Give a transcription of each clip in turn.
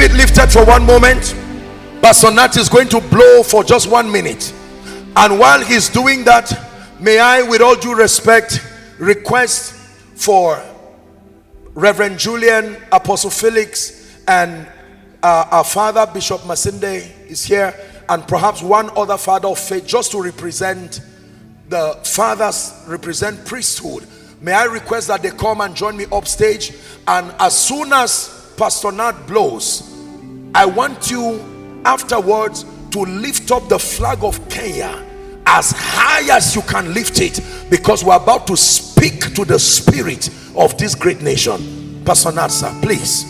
it lifted for one moment. Pastor Nat is going to blow for just 1 minute, and while he's doing that, may I, with all due respect, request for Reverend Julian, Apostle Felix, and our father Bishop Masinde is here, and perhaps one other father of faith, just to represent the fathers, represent priesthood. May I request that they come and join me upstage, and as soon as Pastor Nat blows, I want you afterwards to lift up the flag of Kenya as high as you can lift it, because we're about to speak to the spirit of this great nation. Pastor Nat, sir, please.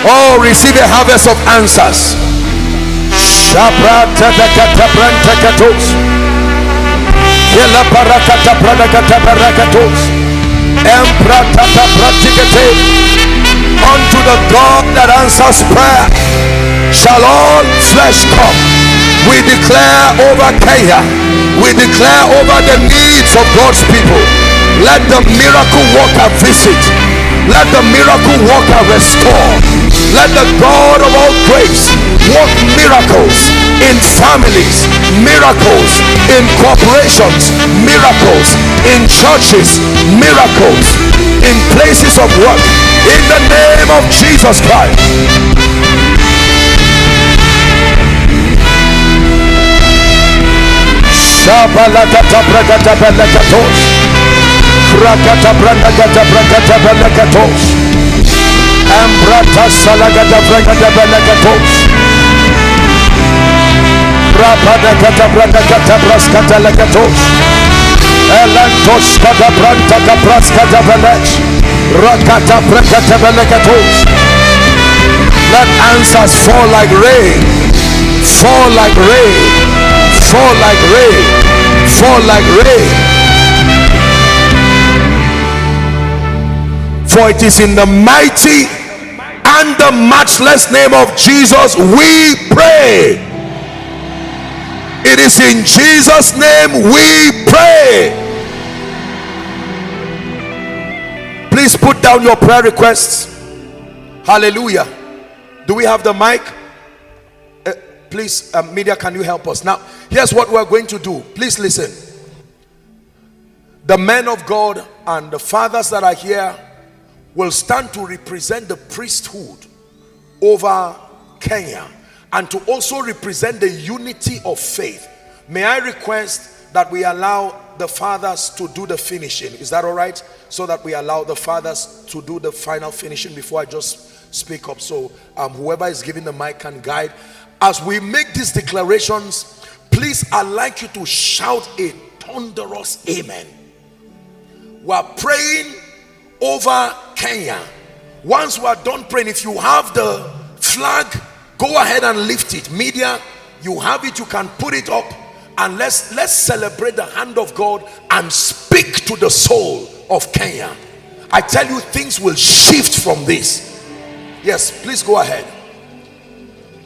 Oh, receive a harvest of answers. Unto the God that answers prayer shall all flesh come. We declare over Kenya, we declare over the needs of God's people. Let the miracle worker visit. Let the miracle worker restore. Let the God of all grace work miracles in families, miracles in corporations, miracles in churches, miracles in places of work, in the name of Jesus Christ. Rakata bragata bragata belakatos, Ambrata salagata bragata belakatos, Rapada kata bragata braskata lakatos, Elantos kata branta braskata belach, Rakata bragata belakatos. Let answers fall like rain, fall like rain, fall like rain, fall like rain. For it is in the mighty and the matchless name of Jesus we pray. It is in Jesus' name we pray. Please put down your prayer requests. Hallelujah. Do we have the mic? Please, media, can you help us? Now, here's what we're going to do. Please listen. The men of God and the fathers that are here will stand to represent the priesthood over Kenya, and to also represent the unity of faith. May I request that we allow the fathers to do the finishing? Is that all right? So that we allow the fathers to do the final finishing before I just speak up. So whoever is giving the mic can guide. As we make these declarations, please, I'd like you to shout a thunderous amen. We're praying over Kenya. Once we are done praying, if you have the flag, go ahead and lift it. Media, you have it, you can put it up, and let's celebrate the hand of God and speak to the soul of Kenya. I tell you, things will shift from this. Yes, please go ahead.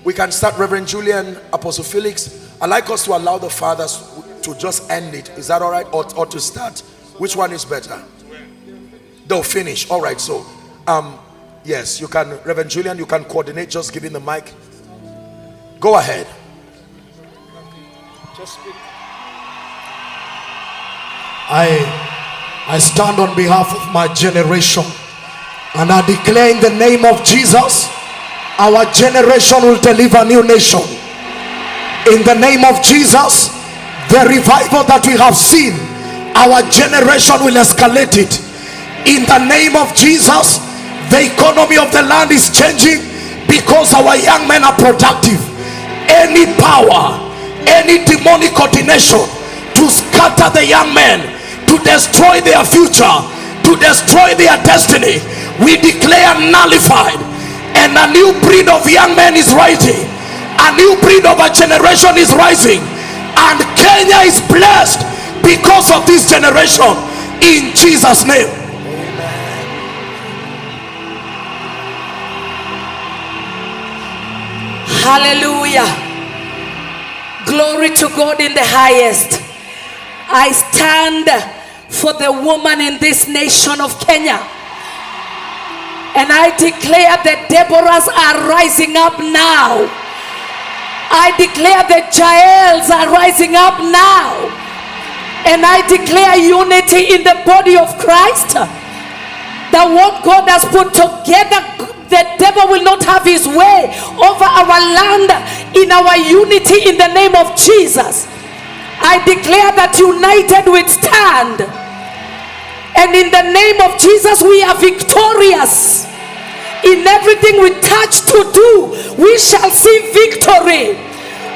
We can start. Reverend Julian, Apostle Felix, I'd like us to allow the fathers to just end it. Is that all right? Or to start? Which one is better? They'll finish. All right. So yes, you can. Reverend Julian, you can coordinate, just giving the mic. Go ahead. Just speak. I stand on behalf of my generation, and I declare in the name of Jesus, our generation will deliver a new nation. In the name of Jesus, the revival that we have seen, our generation will escalate it. In the name of Jesus, the economy of the land is changing because our young men are productive. Any power, any demonic ordination to scatter the young men, to destroy their future, to destroy their destiny, we declare nullified. And a new breed of young men is rising. A new breed of a generation is rising. And Kenya is blessed because of this generation. In Jesus' name. Hallelujah. Glory to God in the highest. I stand for the woman in this nation of Kenya. And I declare that Deborahs are rising up now. I declare that Jaels are rising up now. And I declare unity in the body of Christ. That what God has put together, the devil will not have his way over our land in our unity in the name of Jesus. I declare that united we stand. And in the name of Jesus we are victorious. In everything we touch to do, we shall see victory.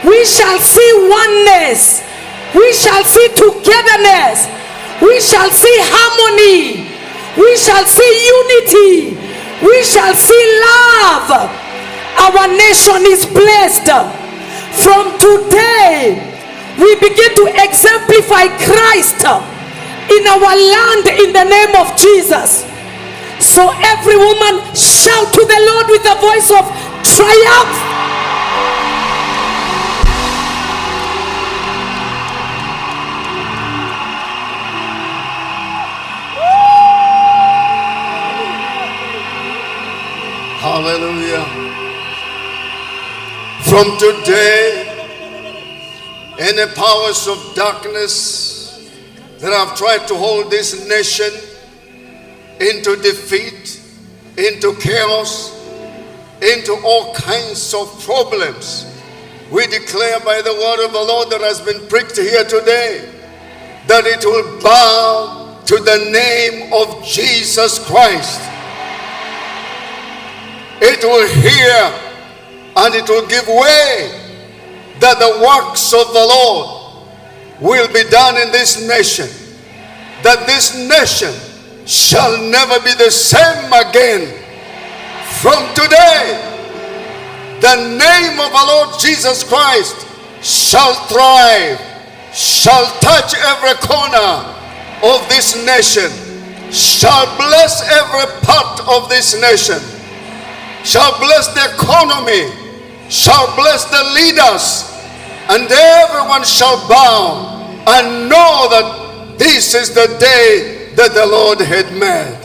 We shall see oneness. We shall see togetherness. We shall see harmony. We shall see unity. We shall see love. Our nation is blessed. From today, we begin to exemplify Christ in our land in the name of Jesus. So every woman shout to the Lord with a voice of triumph. Hallelujah. From today, any powers of darkness that have tried to hold this nation into defeat, into chaos, into all kinds of problems, we declare by the word of the Lord that has been preached here today, that it will bow to the name of Jesus Christ. It will hear and it will give way, that the works of the Lord will be done in this nation, that this nation shall never be the same again. From today, the name of our Lord Jesus Christ shall thrive, shall touch every corner of this nation, shall bless every part of this nation, shall bless the economy, shall bless the leaders, and everyone shall bow and know that this is the day that the Lord had made.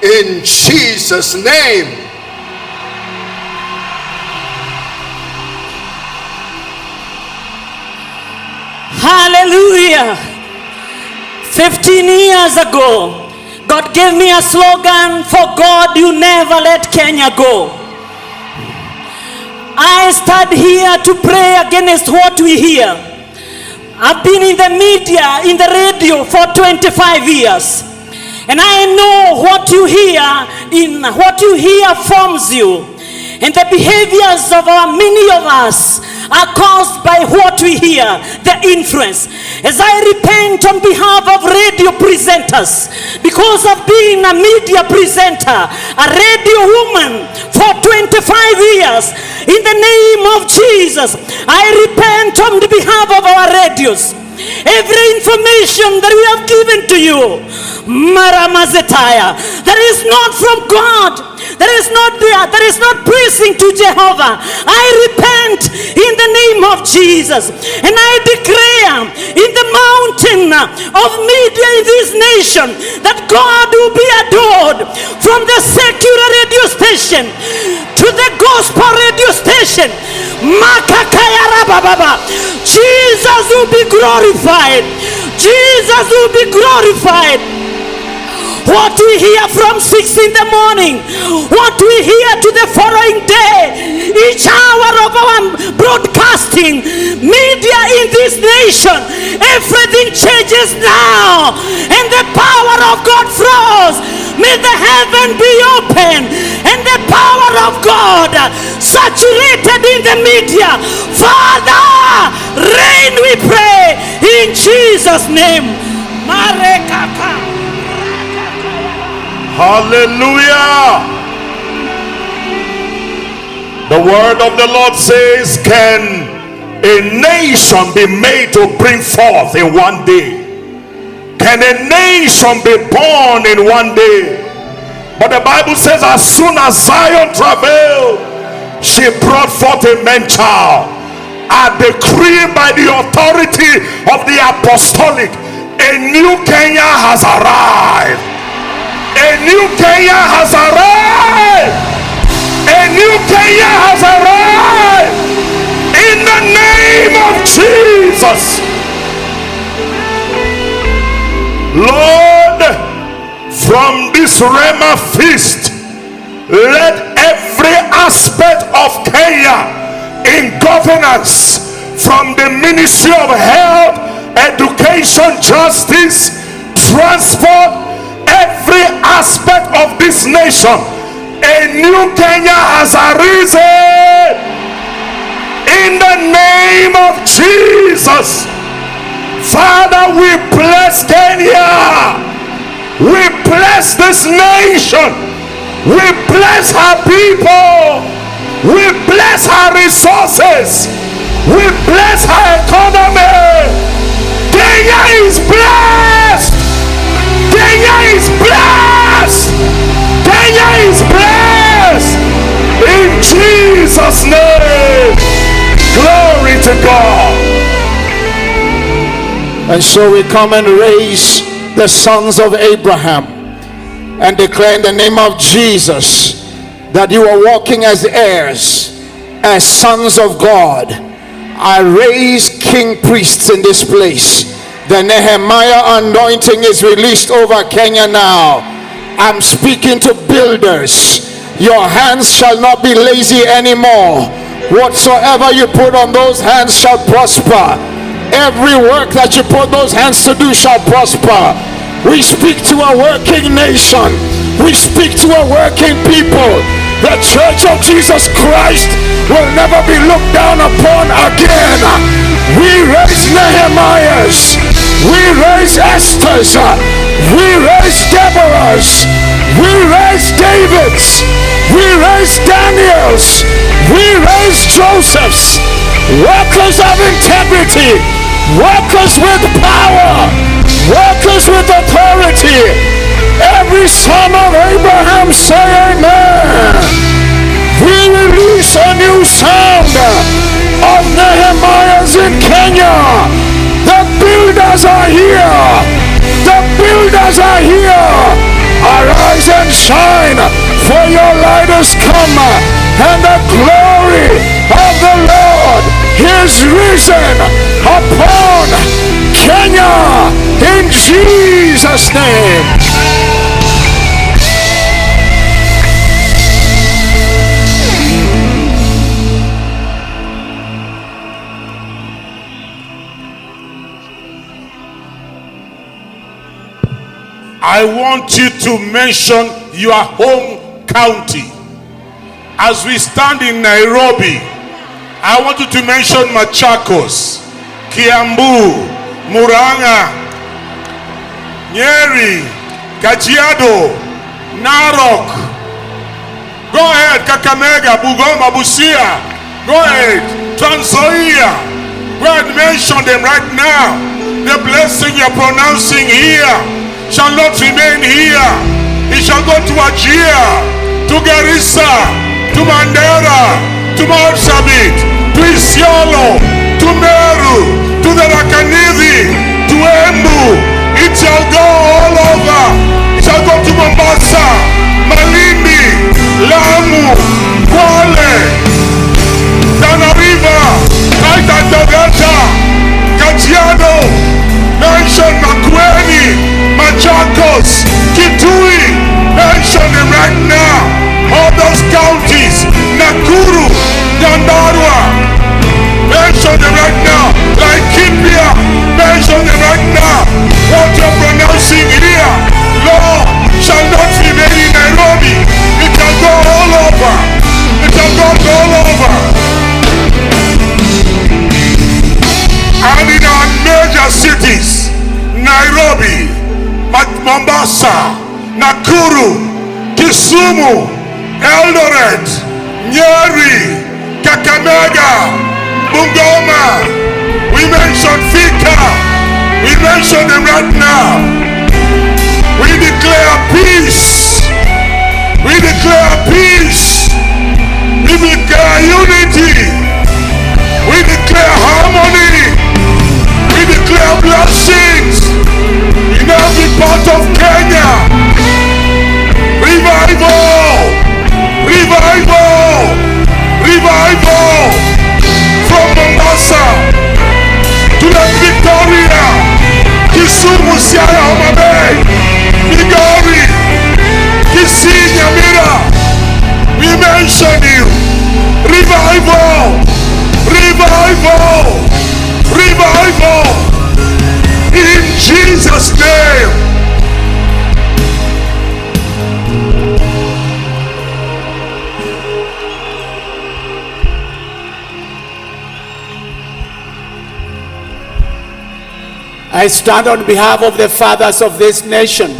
In Jesus' name. Hallelujah. 15 years ago, God gave me a slogan, for God you never let Kenya go. I stand here to pray against what we hear. I've been in the media, in the radio for 25 years. And I know what you hear forms you. And the behaviors of many of us are caused by what we hear, the influence. As I repent on behalf of radio presenters, because of being a media presenter, a radio woman for 25 years, in the name of Jesus, I repent on behalf of our radios. Every information that we have given to you, Maramazetaya, that is not from God, that is not pleasing to Jehovah, I repent in the name of Jesus, and I declare in the mountain of media in this nation that God will be adored, from the secular radio station to the gospel radio station. Jesus will be glorified. Jesus will be glorified. What we hear from 6 in the morning, what we hear to the following day, each hour of our broadcasting, media in this nation, everything changes now, and the power of God flows. May the heaven be open, and the power of God saturated in the media. Father, reign, we pray, in Jesus' name. Marekaka. Hallelujah. The word of the Lord says, can a nation be made to bring forth in one day? Can a nation be born in one day? But the Bible says, as soon as Zion travailed, she brought forth a man child. A decree by the authority of the Apostolic, A new Kenya has arrived. A new Kenya has arrived. A new Kenya has arrived. In the name of Jesus. Lord, from this Rhema feast, let every aspect of Kenya in governance, from the Ministry of Health, Education, Justice, Transport, every aspect of this nation, a new Kenya has arisen in the name of Jesus. Father, we bless Kenya. We bless this nation. We bless her people. We bless her resources. We bless her economy. Kenya is blessed. Kenya is blessed. Kenya is blessed. In Jesus' name. Glory to God. And so we come and raise the sons of Abraham and declare in the name of Jesus that you are walking as heirs, as sons of God. I raise king priests in this place. The Nehemiah anointing is released over Kenya now. I'm speaking to builders. Your hands shall not be lazy anymore. Whatsoever you put on those hands shall prosper. Every work that you put those hands to do shall prosper. We speak to a working nation. We speak to a working people. The Church of Jesus Christ will never be looked down upon again. We raise Nehemiahs. We raise Esther's. We raise Deborah's. We raise David's. We raise Daniel's. We raise Joseph's. Workers of integrity. Workers with power. Workers with authority. Every son of Abraham say amen. We release a new sound of Nehemiahs in Kenya. The builders are here. The builders are here. Arise and shine, for your light has come, and the glory of the Lord is risen upon Kenya in Jesus' name. I want you to mention your home county. As we stand in Nairobi, I want you to mention Machakos, Kiambu, Murang'a, Nyeri, Kajiado, Narok. Go ahead, Kakamega, Bungoma, Busia. Go ahead, Trans Nzoia. Go ahead, mention them right now. The blessing you're pronouncing here shall not remain here. It shall go to Wajir, to Garissa, to Mandera, to Marsabit, to Isiolo, to Meru, to the Rakanithi, to Embu. It shall go all over. It shall go to Mombasa, Malindi, Lamu, Kwale, Tana River, Taita Taveta, Kajiado. Mention Makueni, Machakos, Kitui. Mention them right now. All those counties, Nakuru, Nyandarua. Mention them right now. Laikipia. Mention them right now. What you're pronouncing here, Lord, shall not remain in Nairobi. It shall go all over. It shall go all over. And in our major cities, Nairobi, Mombasa, Nakuru, Kisumu, Eldoret, Nyeri, Kakamega, Bungoma. We mention Thika. We mention them right now. We declare peace. We declare peace. We declare unity. We declare harmony. We declare blessings. out of Kenya. Revival, revival, revival from Mombasa to Lake Victoria, Kisumu, Siaya, Homa Bay, Migori, Kisii, Nyamira. We mention you. Revival, revival, revival in Jesus' name. I stand on behalf of the fathers of this nation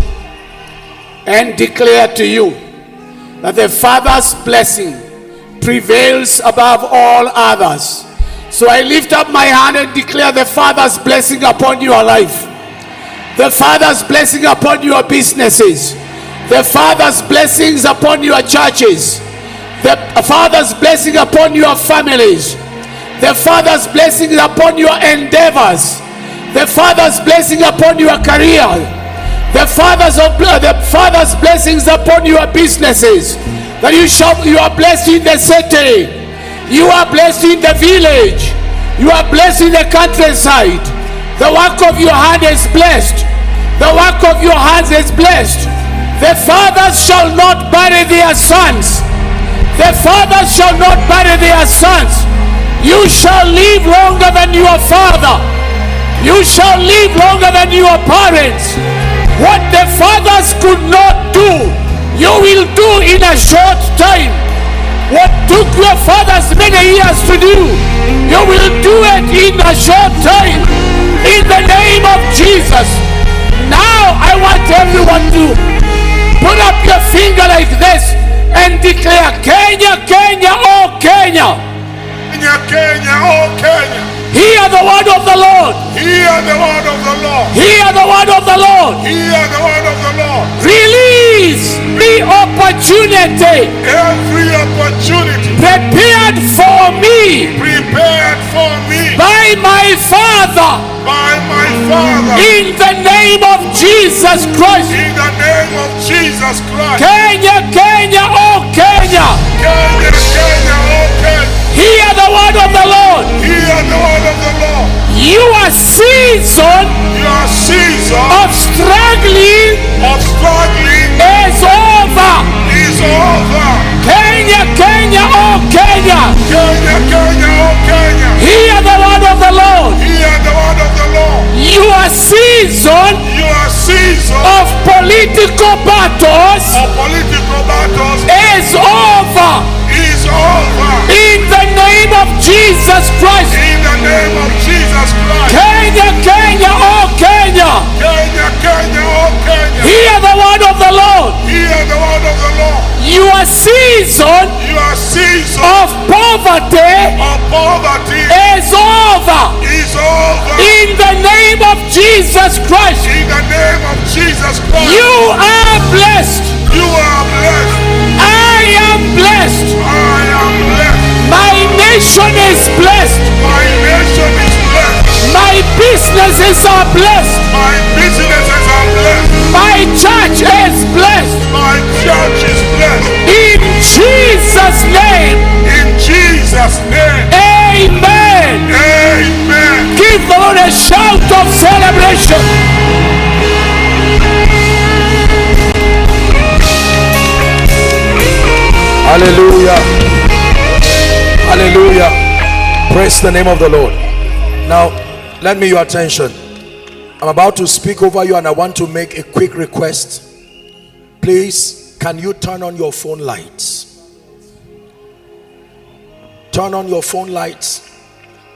and declare to you that the Father's blessing prevails above all others. So I lift up my hand and declare the Father's blessing upon your life, the Father's blessing upon your businesses, the Father's blessings upon your churches, the Father's blessing upon your families, the Father's blessing upon your endeavors, the Father's blessing upon your career, the Father's blessings upon your businesses. That you are blessed in the city, you are blessed in the village, you are blessed in the countryside. The work of your hand is blessed. The work of your hands is blessed. The fathers shall not bury their sons. The fathers shall not bury their sons. You shall live longer than your father. You shall live longer than your parents. What the fathers could not do, you will do in a short time. What took your fathers many years to do, you will do it in a short time. In the name of Jesus. Now I want everyone to put up your finger like this and declare, Kenya, Kenya, oh Kenya. Kenya, Kenya, oh Kenya. Hear the word of the Lord. Hear the word of the Lord. Hear the word of the Lord. Hear the word of the Lord. Release the opportunity. Every opportunity Prepared for me. prepared for me By my Father. by my Father. In the name of Jesus Christ. In the name of Jesus Christ. Kenya, Kenya, oh Kenya. Kenya, Kenya, oh Kenya. Hear the word of the Lord. Hear the word of the Lord. Your season Your season of struggling is over. is over. Kenya, Kenya, oh Kenya. Kenya, Kenya, oh Kenya. Hear the word of the Lord. Hear the word of the Lord. Your season Your season of political battles of political battles is over. is over. In the name of Jesus Christ. In the name of Jesus Christ. Kenya, Kenya, oh Kenya. Kenya, Kenya, oh Kenya. Hear the word of the Lord. Hear the word of the Lord. Your season Your season of poverty of poverty is over. is over. In the name of Jesus Christ. In the name of Jesus Christ. You are blessed. You are blessed. I am blessed. I am blessed. My nation is blessed. My nation is blessed. My businesses are blessed. My businesses are blessed. My church is blessed. My church is blessed. In Jesus' name. In Jesus' name. Amen. Amen. Give the Lord a shout of celebration. Hallelujah. Hallelujah. Praise the name of the Lord. Now, lend me your attention. I'm about to speak over you and I want to make a quick request. Please, can you turn on your phone lights? Turn on your phone lights.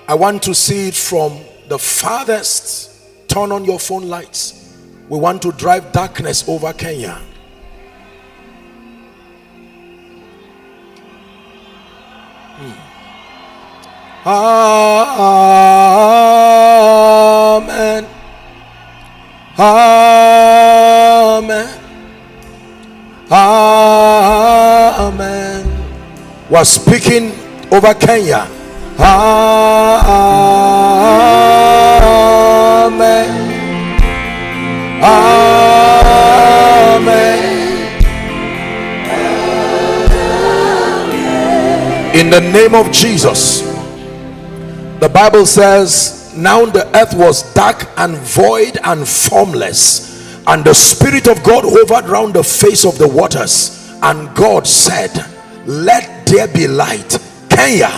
I want to see it from the farthest. Turn on your phone lights. We want to drive darkness over Kenya. Amen. Amen. Amen. We're speaking over Kenya. Amen. Amen. name of Jesus. The Bible says, now the earth was dark and void and formless, and the Spirit of God hovered round the face of the waters, and God said, let there be light. Kenya,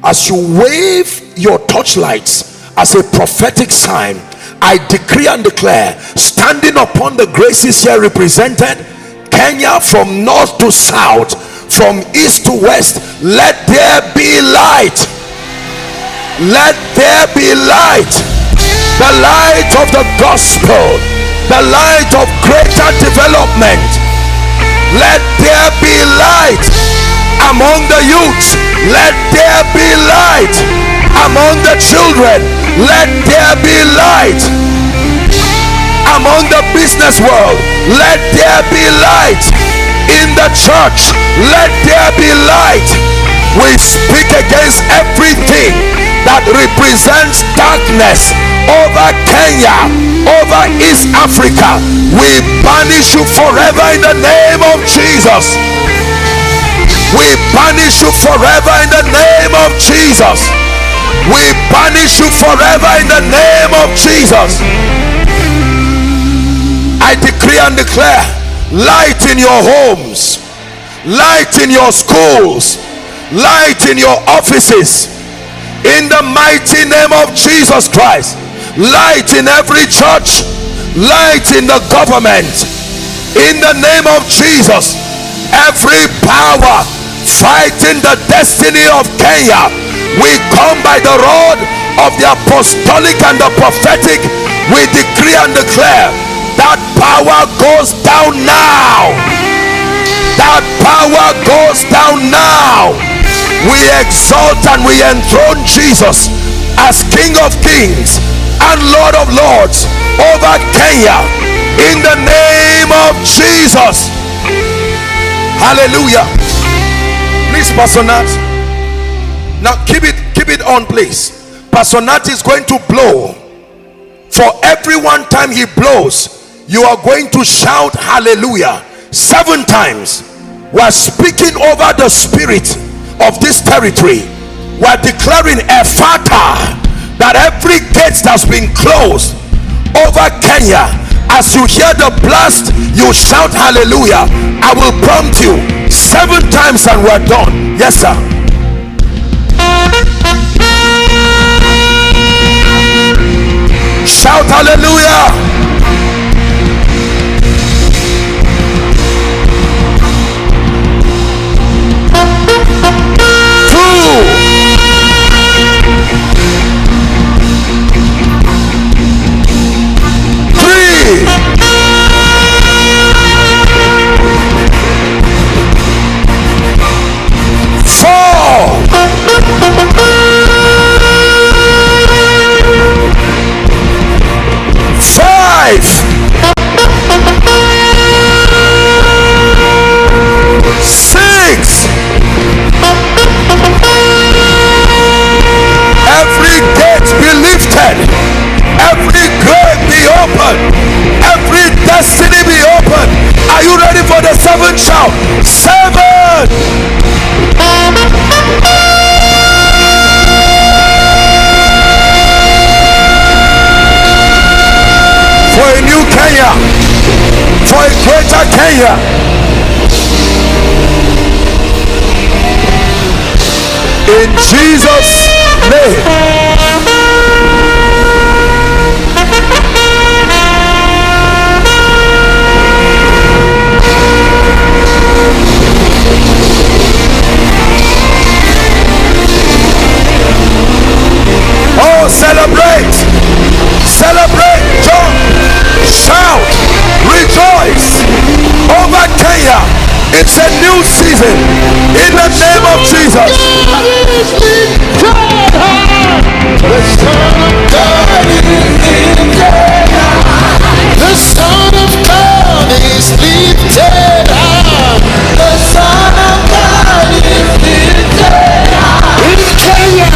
as you wave your torchlights as a prophetic sign, I decree and declare, standing upon the graces here represented, Kenya, from north to south, from east to west, let there be light. Let there be light. The light of the gospel, the light of greater development. Let there be light among the youth. Let there be light among the children. Let there be light among the business world. Let there be light in the church. Let there be light. We speak against everything that represents darkness over Kenya, over East Africa. We banish you forever in the name of Jesus. We banish you forever in the name of Jesus. We banish you forever in the name of Jesus. I decree and declare light in your homes, light in your schools, light in your offices, in the mighty name of Jesus Christ. Light in every church, light in the government, in the name of Jesus. Every power fighting the destiny of Kenya, we come by the rod of the apostolic and the prophetic. We decree and declare that power goes down now. That power goes down now. We exalt and we enthrone Jesus as King of Kings and Lord of Lords over Kenya, in the name of Jesus. Hallelujah. Please, Pastor Nat. Now keep it on, please. Pastor Nat is going to blow. For every one time he blows, you are going to shout hallelujah 7 times. We are speaking over the spirit of this territory. We are declaring Ephata, that every gate that's been closed over Kenya, as you hear the blast, you shout hallelujah. I will prompt you 7 times and we're done. Yes, sir. Shout hallelujah. Destiny be open. Are you ready for the 7th shout? 7. For a new Kenya, for a greater Kenya. In Jesus' name. Celebrate, celebrate, jump, shout, rejoice over Kenya. It's a new season in the name of Jesus. The Son of God is in Kenya. The Son of God is lifted high. The Son of God is lifted high. In Kenya,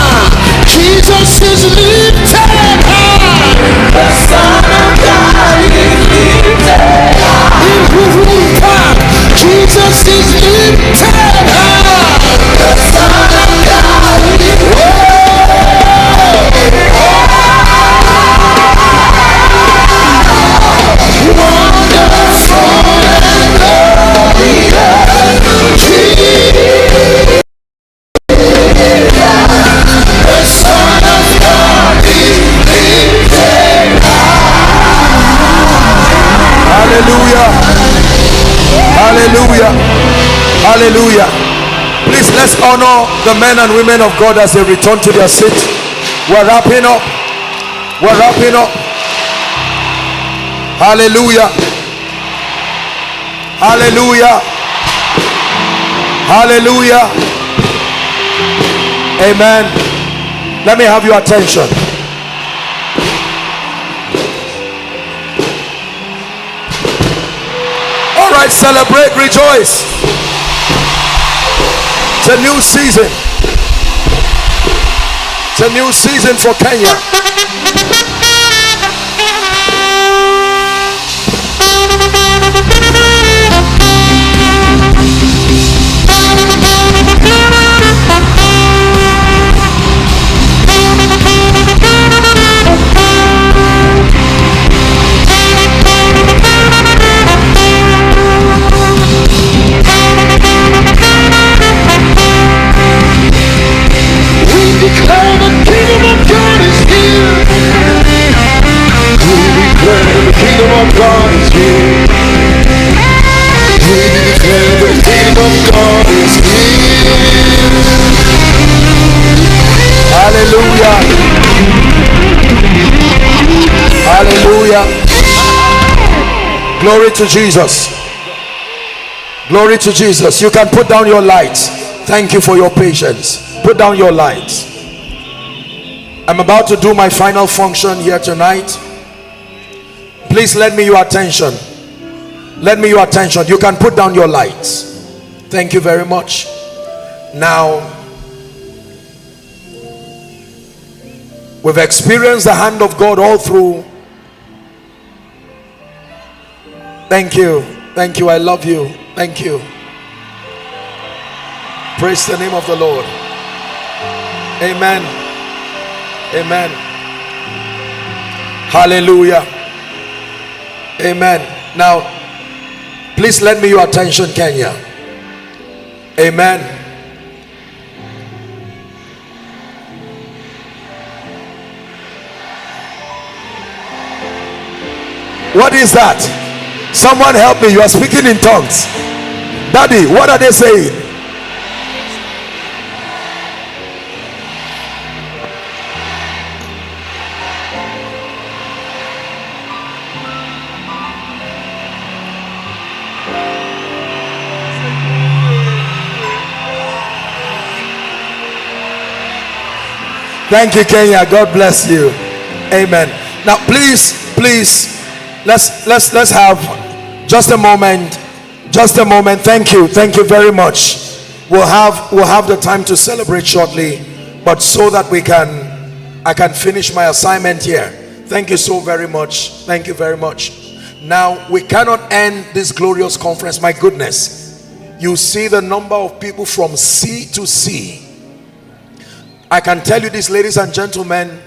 Jesus is lifted high. The Son of God is lifted high. In Uhuru Park, Jesus is lifted high. The Son of God Hallelujah. Hallelujah. Hallelujah. Please, let's honor the men and women of God as they return to their seat. We're wrapping up. We're wrapping up. Hallelujah. Hallelujah. Hallelujah. Amen. Let me have your attention. All right, celebrate, rejoice. It's a new season. It's a new season for Kenya. Hallelujah. Hallelujah. Glory to Jesus. Glory to Jesus. You can put down your lights. Thank you for your patience. Put down your lights. I'm about to do my final function here tonight. Please lend me your attention. Lend me your attention. You can put down your lights. Thank you very much. Now, we've experienced the hand of God all through. Thank you. Thank you. I love you. Thank you. Praise the name of the Lord. Amen. Amen. Hallelujah. Amen. Now, please lend me your attention, Kenya. Amen. What is that? Someone help me. You are speaking in tongues. Daddy, what are they saying? Thank you, Kenya. God bless you. Amen. Now, please, let's have just a moment. Just a moment. Thank you very much. We'll have the time to celebrate shortly, but so that I can finish my assignment here. Thank you so very much. Thank you very much. Now, we cannot end this glorious conference. My goodness, you see the number of people from sea to sea. I can tell you this, ladies and gentlemen,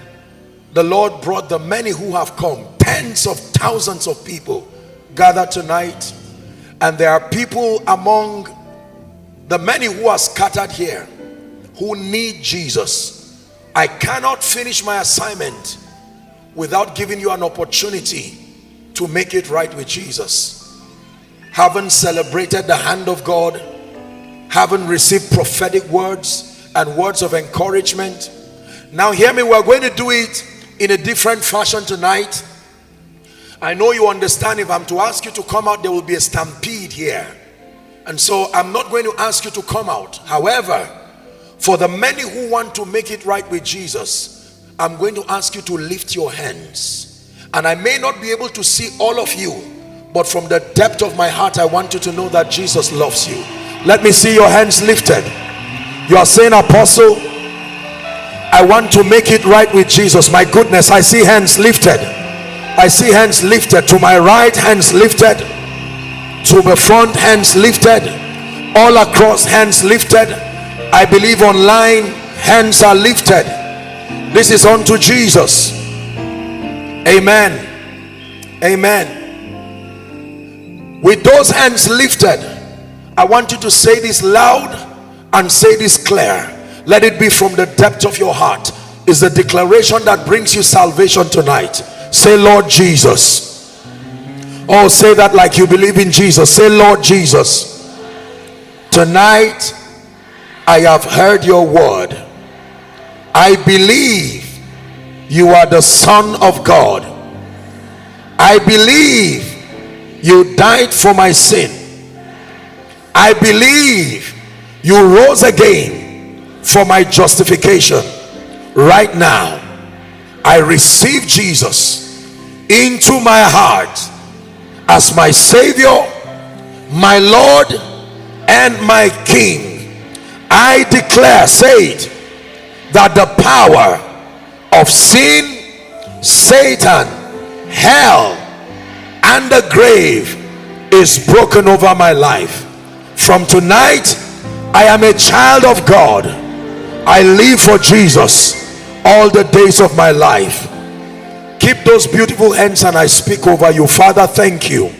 the Lord brought the many who have come. Tens of thousands of people gathered tonight, and there are people among the many who are scattered here who need Jesus. I cannot finish my assignment without giving you an opportunity to make it right with Jesus. Haven't celebrated the hand of God, haven't received prophetic words and words of encouragement. Now hear me, we're going to do it in a different fashion tonight. I know you understand, if I'm to ask you to come out, there will be a stampede here, and so I'm not going to ask you to come out. However, for the many who want to make it right with Jesus, I'm going to ask you to lift your hands. And I may not be able to see all of you, but from the depth of my heart, I want you to know that Jesus loves you. Let me see your hands lifted. You are saying, Apostle, I want to make it right with Jesus. My goodness, I see hands lifted. I see hands lifted. To my right, hands lifted. To the front, hands lifted. All across, hands lifted. I believe online, hands are lifted. This is unto Jesus. Amen. Amen. With those hands lifted, I want you to say this loud and say this clear. Let it be from the depth of your heart. It's the declaration that brings you salvation tonight. Say, Lord Jesus, Oh, say that like you believe in Jesus. Say, Lord Jesus, tonight I have heard your word. I believe you are the Son of God. I believe you died for my sin. I believe you rose again for my justification. Right now, I receive Jesus into my heart as my Savior, my Lord, and my King. I declare, say it, that the power of sin, Satan, hell, and the grave is broken over my life. From tonight, I am a child of God. I live for Jesus all the days of my life. Keep those beautiful hands and I speak over you. Father, thank you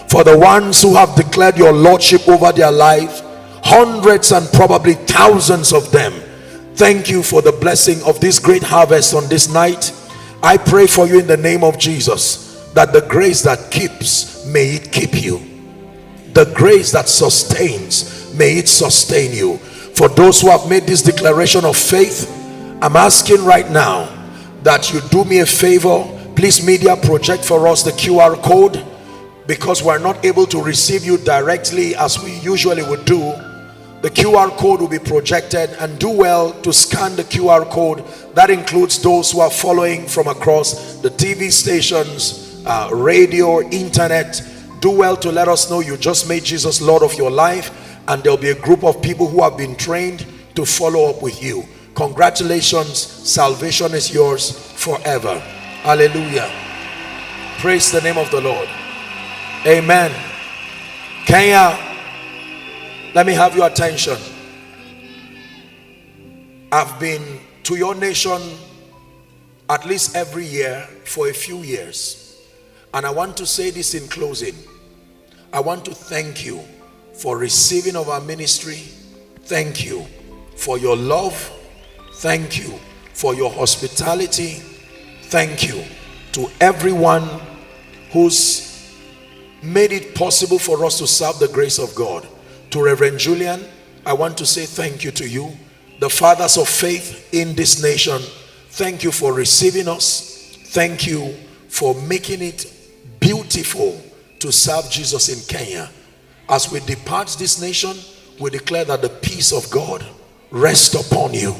for the ones who have declared your lordship over their life, hundreds and probably thousands of them. Thank you for the blessing of this great harvest on this night. I pray for you in the name of Jesus, that the grace that keeps, may it keep you. The grace that sustains, may it sustain you. For those who have made this declaration of faith, I'm asking right now that you do me a favor. Please, media, project for us the QR code, because we're not able to receive you directly as we usually would do. The QR code will be projected, and do well to scan the QR code. That includes those who are following from across the TV stations, radio, internet. Do well to let us know you just made Jesus Lord of your life, and there'll be a group of people who have been trained to follow up with you. Congratulations, salvation is yours forever. Hallelujah. Praise the name of the Lord. Amen. Kenya, let me have your attention. I've been to your nation at least every year for a few years, and I want to say this in closing. I want to thank you for receiving of our ministry. Thank you for your love. Thank you for your hospitality. Thank you to everyone who's made it possible for us to serve the grace of God. To Reverend Julian, I want to say thank you to you. The fathers of faith in this nation, thank you for receiving us. Thank you for making it beautiful to serve Jesus in Kenya. As we depart this nation, we declare that the peace of God rest upon you,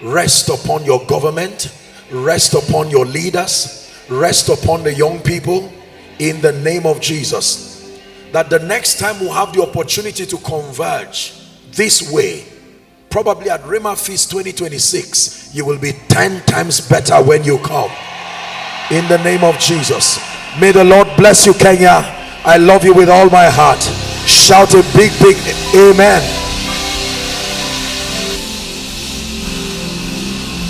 rest upon your government, rest upon your leaders, rest upon the young people, in the name of Jesus. That the next time we have the opportunity to converge this way, probably at Rhema Feast 2026, you will be 10 times better when you come, in the name of Jesus. May the Lord bless you, Kenya. I love you with all my heart. Shout a big amen.